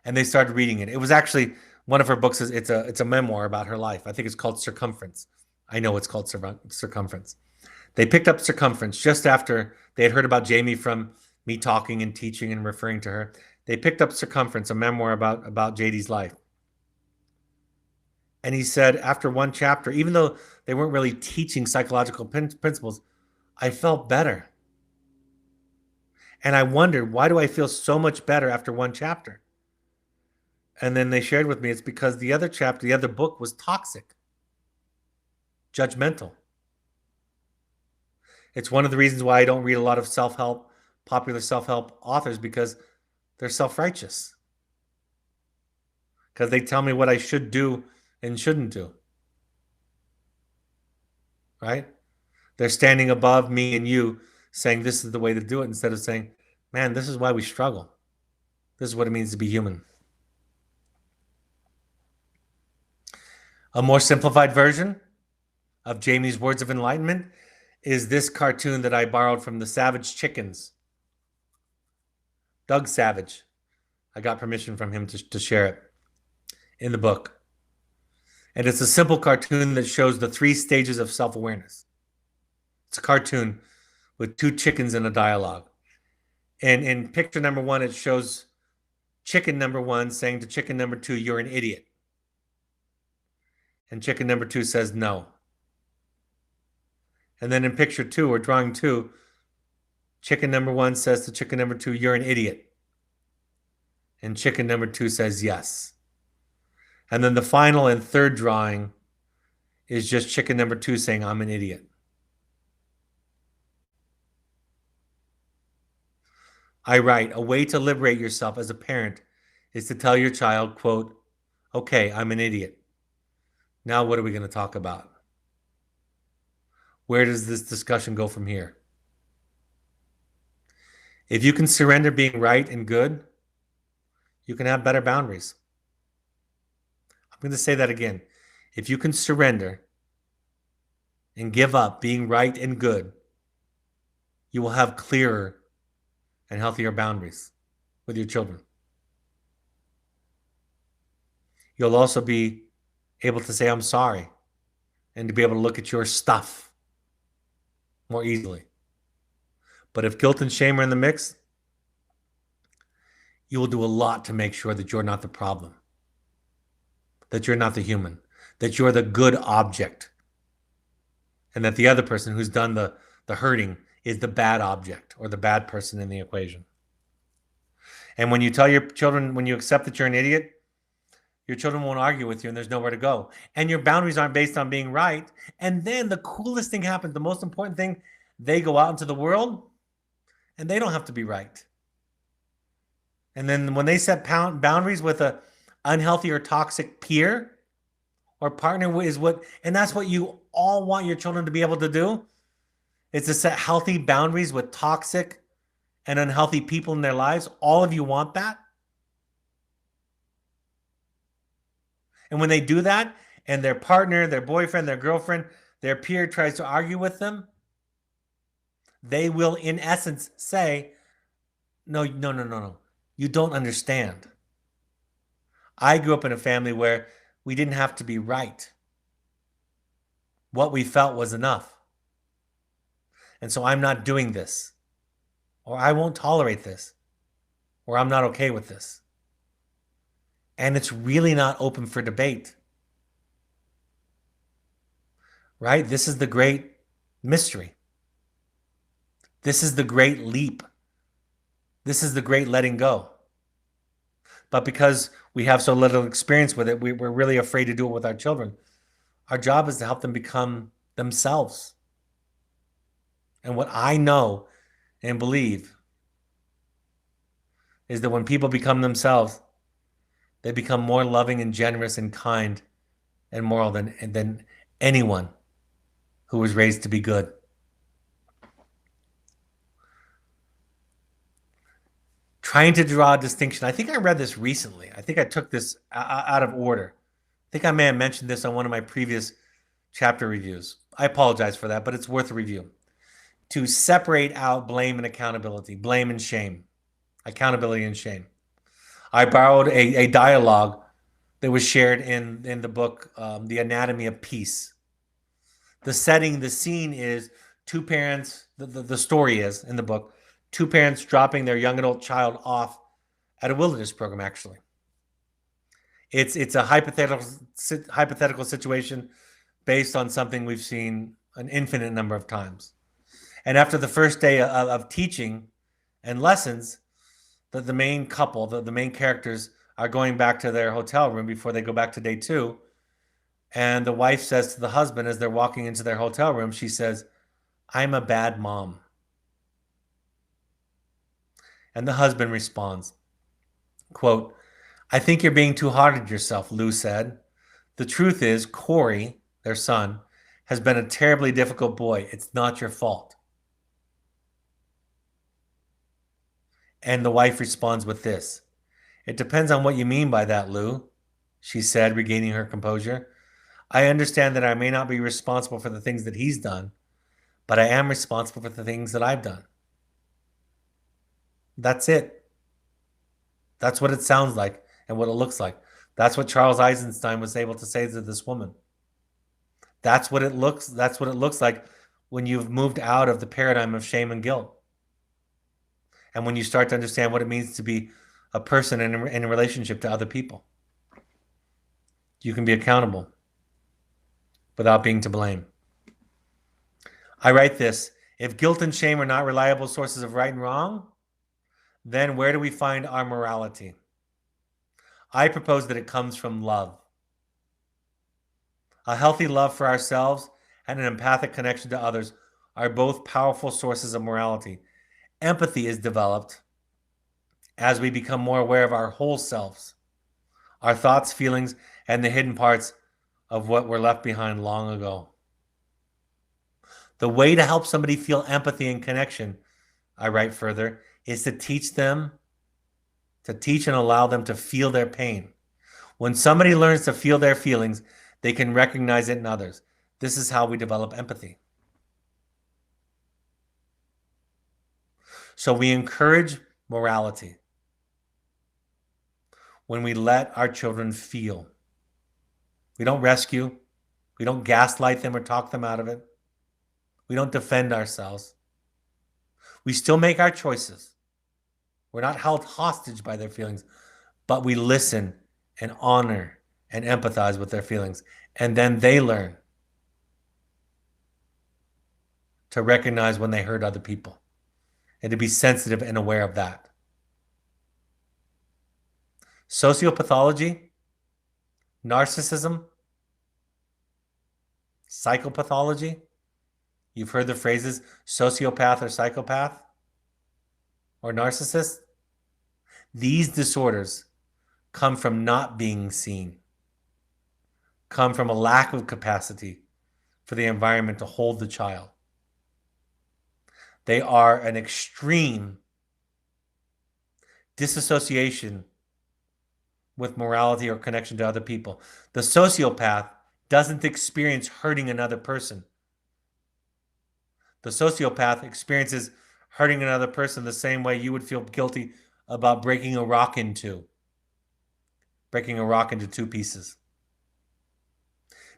and they started reading it. It was actually one of her books. It's a memoir about her life. I think it's called Circumference. I know it's called Circumference. They picked up Circumference just after they had heard about Jamie from me talking and teaching and referring to her. They picked up Circumference, a memoir about JD's life. And he said, after one chapter, even though they weren't really teaching psychological principles, I felt better. And I wondered, why do I feel so much better after one chapter? And then they shared with me, it's because the other chapter, the other book was toxic, judgmental. It's one of the reasons why I don't read a lot of self-help, popular self-help authors, because they're self-righteous. Because they tell me what I should do and shouldn't do. Right? They're standing above me and you, saying this is the way to do it, instead of saying, man, this is why we struggle. This is what it means to be human. A more simplified version of Jamie's words of enlightenment is this cartoon that I borrowed from the Savage Chickens. Doug Savage. I got permission from him to share it in the book. And it's a simple cartoon that shows the 3 stages of self-awareness. It's a cartoon with 2 chickens in a dialogue. And in picture number 1, it shows chicken number 1 saying to chicken number 2, you're an idiot. And chicken number 2 says no. And then in picture 2, or drawing 2, chicken number 1 says to chicken number 2, you're an idiot. And chicken number 2 says yes. And then the final and third drawing is just chicken number 2 saying, I'm an idiot. I write, a way to liberate yourself as a parent is to tell your child, quote, okay, I'm an idiot. Now what are we going to talk about? Where does this discussion go from here? If you can surrender being right and good, you can have better boundaries. I'm going to say that again. If you can surrender and give up being right and good, you will have clearer and healthier boundaries with your children. You'll also be able to say, I'm sorry, and to be able to look at your stuff more easily. But if guilt and shame are in the mix, you will do a lot to make sure that you're not the problem, that you're not the human, that you're the good object, and that the other person who's done the hurting is the bad object or the bad person in the equation. And when you tell your children, when you accept that you're an idiot, your children won't argue with you and there's nowhere to go. And your boundaries aren't based on being right. And then the coolest thing happens, the most important thing, they go out into the world and they don't have to be right. And then when they set boundaries with a unhealthy or toxic peer or partner is what, and that's what you all want your children to be able to do, is to set healthy boundaries with toxic and unhealthy people in their lives. All of you want that. And when they do that, and their partner, their boyfriend, their girlfriend, their peer tries to argue with them, they will, in essence, say, no, you don't understand. I grew up in a family where we didn't have to be right. What we felt was enough. And so I'm not doing this, or I won't tolerate this, or I'm not okay with this. And it's really not open for debate. Right? This is the great mystery. This is the great leap. This is the great letting go. But because we have so little experience with it, we're really afraid to do it with our children. Our job is to help them become themselves. And what I know and believe is that when people become themselves, they become more loving and generous and kind and moral than anyone who was raised to be good. Trying to draw a distinction. I think I read this recently. I think I took this out of order. I think I may have mentioned this on one of my previous chapter reviews. I apologize for that, but it's worth a review. To separate out blame and accountability, blame and shame, accountability and shame. I borrowed a dialogue that was shared in the book, The Anatomy of Peace. The setting, the scene is 2 parents, the story is in the book, 2 parents dropping their young adult child off at a wilderness program, actually. It's a hypothetical situation based on something we've seen an infinite number of times. And after the first day of teaching and lessons, the main couple, the main characters are going back to their hotel room before they go back to day 2. And the wife says to the husband as they're walking into their hotel room, she says, I'm a bad mom. And the husband responds, quote, I think you're being too hard on yourself, Lou said. The truth is, Corey, their son, has been a terribly difficult boy. It's not your fault. And the wife responds with this. It depends on what you mean by that, Lou, she said, regaining her composure. I understand that I may not be responsible for the things that he's done, but I am responsible for the things that I've done. That's it. That's what it sounds like and what it looks like. That's what Charles Eisenstein was able to say to this woman. That's what it looks like when you've moved out of the paradigm of shame and guilt. And when you start to understand what it means to be a person in a relationship to other people. You can be accountable without being to blame. I write this. If guilt and shame are not reliable sources of right and wrong, then where do we find our morality? I propose that it comes from love. A healthy love for ourselves and an empathic connection to others are both powerful sources of morality. Empathy is developed as we become more aware of our whole selves, our thoughts, feelings, and the hidden parts of what were left behind long ago. The way to help somebody feel empathy and connection, I write further, is to teach and allow them to feel their pain. When somebody learns to feel their feelings, they can recognize it in others. This is how we develop empathy. So we encourage morality when we let our children feel. We don't rescue. We don't gaslight them or talk them out of it. We don't defend ourselves. We still make our choices. We're not held hostage by their feelings, but we listen and honor and empathize with their feelings. And then they learn to recognize when they hurt other people and to be sensitive and aware of that. Sociopathology, narcissism, psychopathology. You've heard the phrases sociopath or psychopath or narcissist. These disorders come from not being seen, come from a lack of capacity for the environment to hold the child. They are an extreme disassociation with morality or connection to other people. The sociopath doesn't experience hurting another person. The sociopath experiences hurting another person the same way you would feel guilty about breaking a rock into two pieces.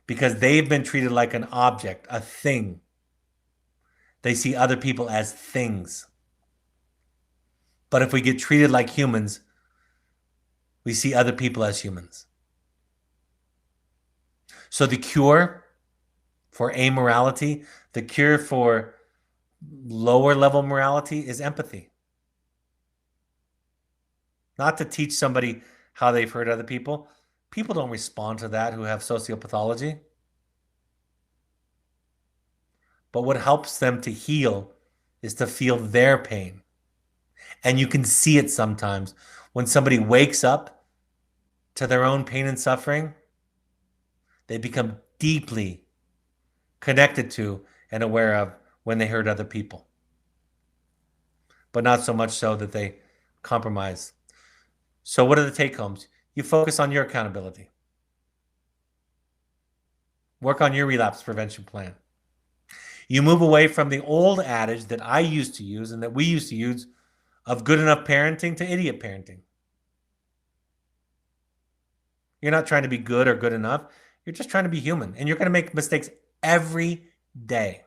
Because they've been treated like an object, a thing. They see other people as things. But if we get treated like humans, we see other people as humans. So the cure for amorality, the cure for lower level morality is empathy. Not to teach somebody how they've hurt other people. People don't respond to that who have sociopathology. But what helps them to heal is to feel their pain. And you can see it sometimes when somebody wakes up to their own pain and suffering. They become deeply connected to and aware of when they hurt other people. But not so much so that they compromise. So what are the take-homes? You focus on your accountability. Work on your relapse prevention plan. You move away from the old adage that I used to use and that we used to use of good enough parenting to idiot parenting. You're not trying to be good or good enough. You're just trying to be human. And you're going to make mistakes every day.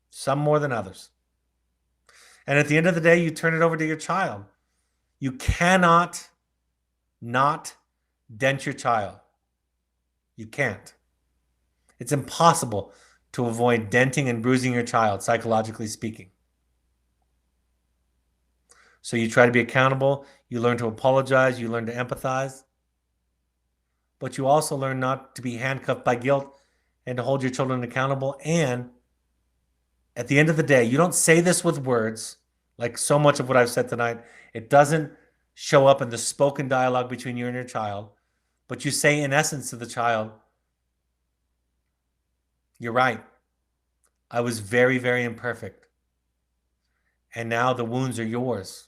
Some more than others. And at the end of the day, you turn it over to your child. You cannot not dent your child. You can't. It's impossible to avoid denting and bruising your child, psychologically speaking. So you try to be accountable. You learn to apologize. You learn to empathize. But you also learn not to be handcuffed by guilt and to hold your children accountable. And at the end of the day, you don't say this with words, like so much of what I've said tonight. It doesn't show up in the spoken dialogue between you and your child, but you say in essence to the child, you're right. I was very, very imperfect. And now the wounds are yours.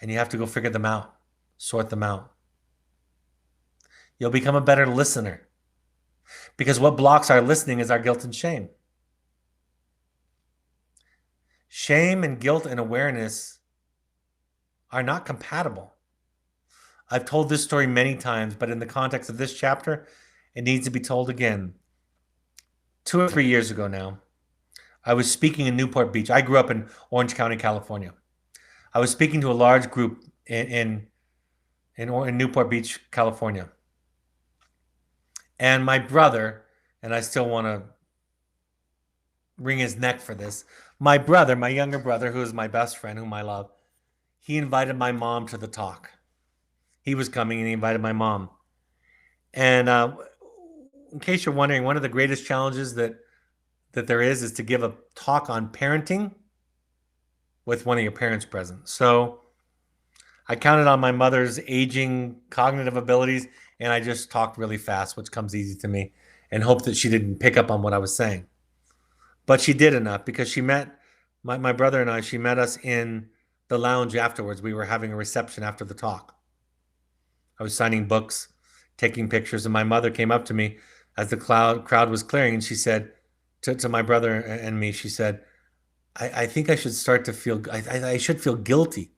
and you have to go figure them out, sort them out. You'll become a better listener, because what blocks our listening is our guilt and shame. Shame and guilt and awareness are not compatible. I've told this story many times, but in the context of this chapter, it needs to be told again. 2 or 3 years ago now, I was speaking in Newport Beach. I grew up in Orange County, California. I was speaking to a large group in Newport Beach, California. And my brother, and I still want to wring his neck for this, my brother, my younger brother, who is my best friend, whom I love, he invited my mom to the talk. He was coming and he invited my mom. And in case you're wondering, one of the greatest challenges that there is to give a talk on parenting with one of your parents present. So I counted on my mother's aging cognitive abilities, and I just talked really fast, which comes easy to me, and hoped that she didn't pick up on what I was saying. But she did enough, because she met my brother and I, she met us in the lounge afterwards. We were having a reception after the talk. I was signing books, taking pictures, and my mother came up to me as the crowd was clearing, and she said to my brother and me, she said, I think I should start to feel, I should feel guilty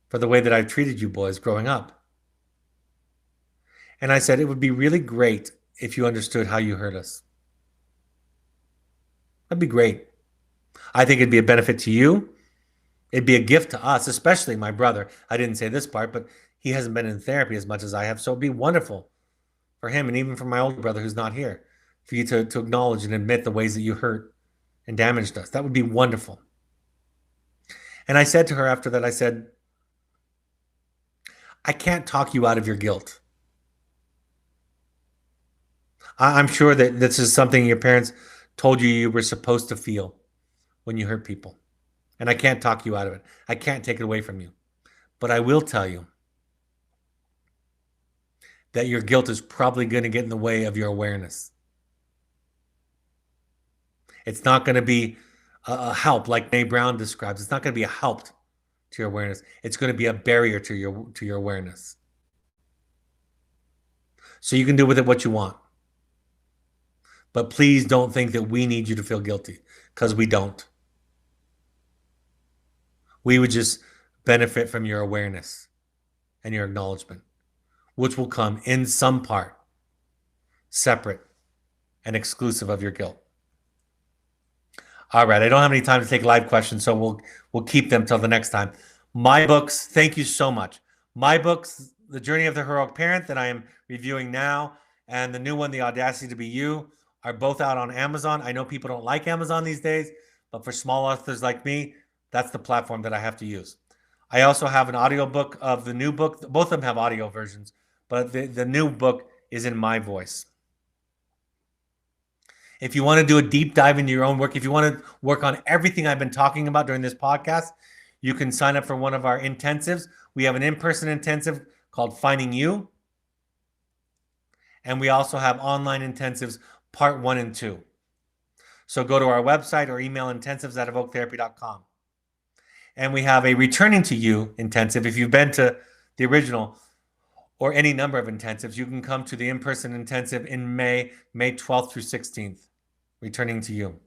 for the way that I've treated you boys growing up. And I said, it would be really great if you understood how you hurt us. That'd be great. I think it'd be a benefit to you. It'd be a gift to us, especially my brother. I didn't say this part, but he hasn't been in therapy as much as I have. So it'd be wonderful for him, and even for my older brother who's not here, for you to acknowledge and admit the ways that you hurt and damaged us. That would be wonderful. And I said to her after that, I said, I can't talk you out of your guilt. I'm sure that this is something your parents told you were supposed to feel when you hurt people. And I can't talk you out of it. I can't take it away from you. But I will tell you that your guilt is probably going to get in the way of your awareness. It's not going to be a help like Nay Brown describes. It's not going to be a help to your awareness. It's going to be a barrier to your awareness. So you can do with it what you want. But please don't think that we need you to feel guilty, because we don't. We would just benefit from your awareness and your acknowledgement, which will come in some part separate and exclusive of your guilt. All right, I don't have any time to take live questions, so we'll keep them till the next time. My books, thank you so much. My books, The Journey of the Heroic Parent, that I am reviewing now, and the new one, The Audacity to Be You, are both out on Amazon. I know people don't like Amazon these days, but for small authors like me, that's the platform that I have to use. I also have an audiobook of the new book. Both of them have audio versions, but the new book is in my voice. If you want to do a deep dive into your own work, if you want to work on everything I've been talking about during this podcast, you can sign up for one of our intensives. We have an in-person intensive called Finding You. And we also have online intensives, part 1 and 2. So go to our website or email intensives@evoketherapy.com. And we have a Returning to You intensive. If you've been to the original or any number of intensives, you can come to the in-person intensive in May 12th through 16th, Returning to You.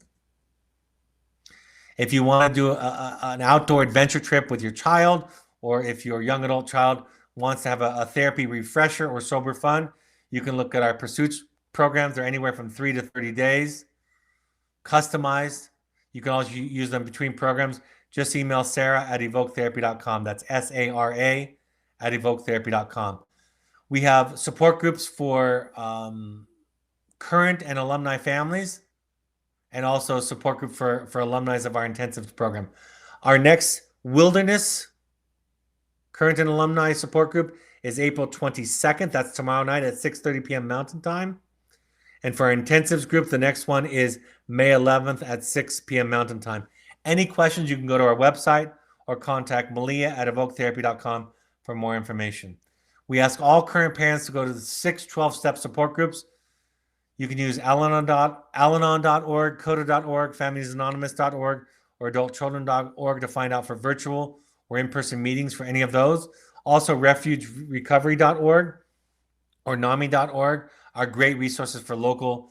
If you want to do an outdoor adventure trip with your child, or if your young adult child wants to have a therapy refresher or sober fun, you can look at our Pursuits programs. They're anywhere from 3 to 30 days, customized. You can also use them between programs. Just email Sarah@evoketherapy.com. That's SARA@evoketherapy.com. We have support groups for current and alumni families, and also a support group for alumni of our intensives program. Our next Wilderness current and alumni support group is April 22nd. That's tomorrow night at 6:30 p.m. Mountain Time. And for our intensives group, the next one is May 11th at 6 p.m. Mountain Time. Any questions, you can go to our website or contact Malia@evoketherapy.com for more information. We ask all current parents to go to the 6 12-step support groups. You can use Al-Anon.org, CODA.org, FamiliesAnonymous.org, or AdultChildren.org to find out for virtual or in-person meetings for any of those. Also, refugerecovery.org or NAMI.org are great resources for local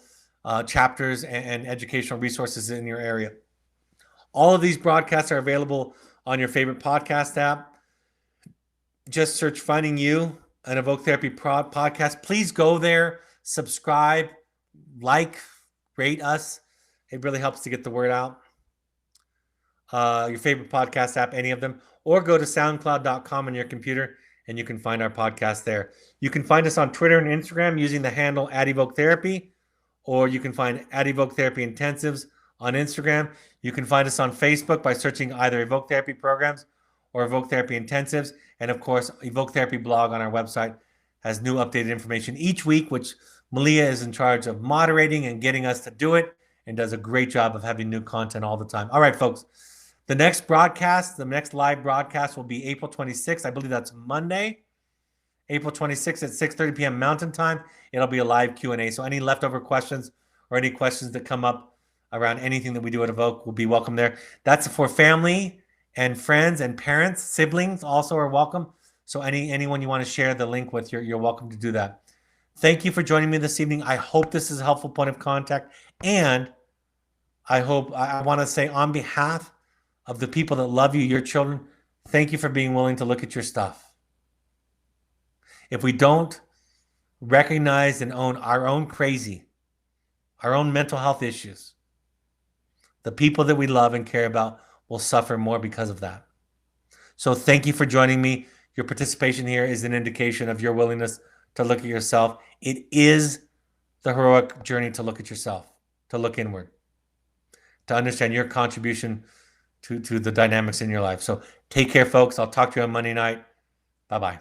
chapters and educational resources in your area. All of these broadcasts are available on your favorite podcast app. Just search Finding You, an Evoke Therapy podcast. Please go there, subscribe, like, rate us. It really helps to get the word out. Your favorite podcast app, any of them, or go to soundcloud.com on your computer and you can find our podcast there. You can find us on Twitter and Instagram using the handle @EvokeTherapy, or you can find @EvokeTherapy Intensives on Instagram. You can find us on Facebook by searching either Evoke Therapy Programs or Evoke Therapy Intensives. And of course, Evoke Therapy blog on our website has new updated information each week, which Malia is in charge of moderating and getting us to do it, and does a great job of having new content all the time. All right, folks. The next broadcast, the next live broadcast will be April 26th. I believe that's Monday, April 26th at 6:30 p.m. Mountain Time. It'll be a live Q&A. So any leftover questions or any questions that come up around anything that we do at Evoke will be welcome there. That's for family and friends and parents. Siblings also are welcome. So anyone you want to share the link with, you're welcome to do that. Thank you for joining me this evening. I hope this is a helpful point of contact. And I want to say on behalf of the people that love you, your children, thank you for being willing to look at your stuff. If we don't recognize and own our own crazy, our own mental health issues, the people that we love and care about will suffer more because of that. So thank you for joining me. Your participation here is an indication of your willingness to look at yourself. It is the heroic journey to look at yourself, to look inward, to understand your contribution to the dynamics in your life. So take care, folks. I'll talk to you on Monday night. Bye-bye.